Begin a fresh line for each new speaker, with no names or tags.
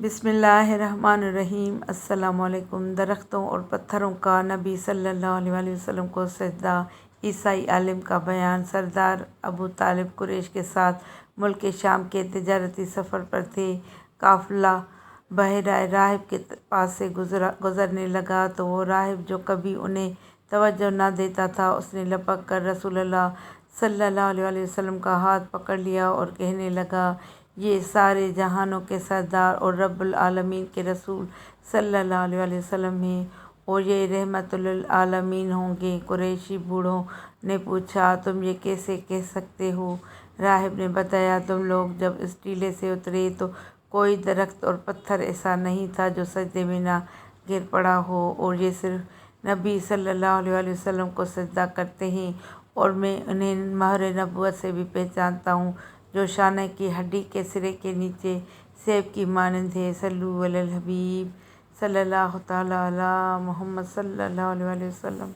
بسم اللہ الرحمن الرحیم۔ السلام علیکم۔ درختوں اور پتھروں کا نبی صلی اللہ علیہ وسلم کو سجدہ۔ عیسائی عالم کا بیان۔ سردار ابو طالب قریش کے ساتھ ملک شام کے تجارتی سفر پر تھے۔ قافلہ بحیرہ راہب کے پاس سے گزرنے لگا تو وہ راہب جو کبھی انہیں توجہ نہ دیتا تھا، اس نے لپک کر رسول اللہ صلی اللہ علیہ وسلم کا ہاتھ پکڑ لیا اور کہنے لگا، یہ سارے جہانوں کے سردار اور رب العالمین کے رسول صلی اللہ علیہ وسلم ہیں، اور یہ رحمت للعالمین ہوں گے۔ قریشی بوڑھوں نے پوچھا، تم یہ کیسے کہہ سکتے ہو؟ راہب نے بتایا، تم لوگ جب اس ٹیلے سے اترے تو کوئی درخت اور پتھر ایسا نہیں تھا جو سجدے میں نہ گر پڑا ہو، اور یہ صرف نبی صلی اللہ علیہ وسلم کو سجدہ کرتے ہیں، اور میں انہیں مہر نبوت سے بھی پہچانتا ہوں جو شانہ کی ہڈی کے سرے کے نیچے سیب کی مانند ہے۔ صلو علی الحبیب صلی اللہ تعالیٰ علی محمد صلی اللہ علیہ وسلم۔